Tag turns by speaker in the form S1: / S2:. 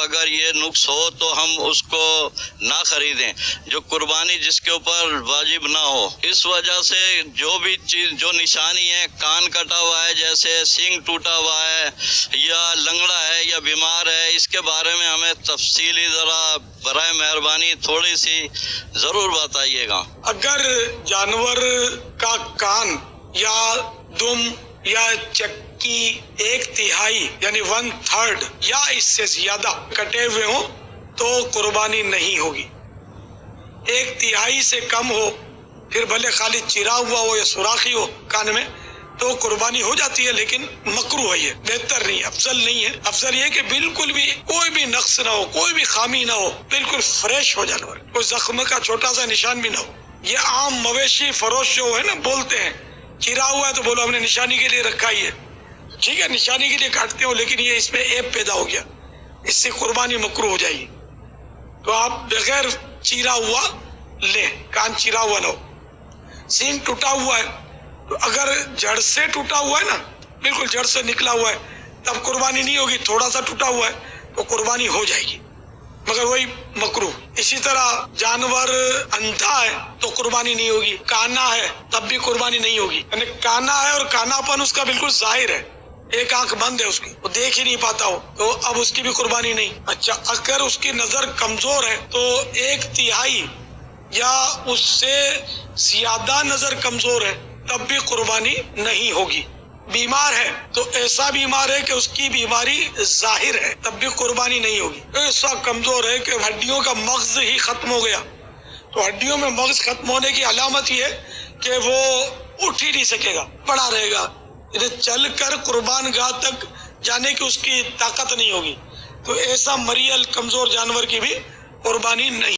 S1: اگر یہ نقص ہو تو ہم اس کو نہ خریدیں، جو قربانی جس کے اوپر واجب نہ ہو۔ اس وجہ سے جو بھی چیز جو نشانی ہے، کان کٹا ہوا ہے، جیسے سینگ ٹوٹا ہوا ہے یا لنگڑا ہے یا بیمار ہے، اس کے بارے میں ہمیں تفصیلی ذرا برائے مہربانی تھوڑی سی ضرور بتائیے گا۔
S2: اگر جانور کا کان یا دم یا چکی 1/3 یعنی 1/3 یا اس سے زیادہ کٹے ہوئے ہوں تو قربانی نہیں ہوگی۔ 1/3 سے کم ہو، پھر بھلے خالی چرا ہوا ہو یا سوراخی ہو کان میں، تو قربانی ہو جاتی ہے، لیکن مکروہ ہے، یہ بہتر نہیں ہے، افضل نہیں ہے۔ افضل یہ کہ بالکل بھی کوئی بھی نقص نہ ہو، کوئی بھی خامی نہ ہو، بالکل فریش ہو جانور، کوئی زخم کا چھوٹا سا نشان بھی نہ ہو۔ یہ عام مویشی فروش جو ہے نا، بولتے ہیں چرا ہوا ہے تو بولو ہم نے نشانی کے لیے رکھا ہی ہے، ٹھیک ہے، نشانی کے لیے کاٹتے ہو، لیکن یہ اس میں عیب پیدا ہو گیا، اس سے قربانی مکروہ ہو جائے گی۔ تو آپ بغیر چیرا ہوا لیں، کان چیرا ہوا نہ ہو۔ سینگ ٹوٹا ہوا ہے تو اگر جڑ سے ٹوٹا ہوا ہے نا، بالکل جڑ سے نکلا ہوا ہے، تب قربانی نہیں ہوگی۔ تھوڑا سا ٹوٹا ہوا ہے تو قربانی ہو جائے گی، مگر وہی مکروہ۔ اسی طرح جانور اندھا ہے تو قربانی نہیں ہوگی، کانا ہے تب بھی قربانی نہیں ہوگی، یعنی کانا ہے اور کانا پن اس کا بالکل ظاہر ہے، ایک آنکھ بند ہے اس کی، وہ دیکھ ہی نہیں پاتا ہو، تو اب اس کی بھی قربانی نہیں۔ اچھا، اگر اس کی نظر کمزور ہے تو 1/3 یا اس سے زیادہ نظر کمزور ہے تب بھی قربانی نہیں ہوگی۔ بیمار ہے تو ایسا بیمار ہے کہ اس کی بیماری ظاہر ہے، تب بھی قربانی نہیں ہوگی۔ ایسا کمزور ہے کہ ہڈیوں کا مغز ہی ختم ہو گیا، تو ہڈیوں میں مغز ختم ہونے کی علامت یہ ہے کہ وہ اٹھ ہی نہیں سکے گا، پڑا رہے گا، چل کر قربان گاہ تک جانے کی اس کی طاقت نہیں ہوگی، تو ایسا مریض کمزور جانور کی بھی قربانی نہیں۔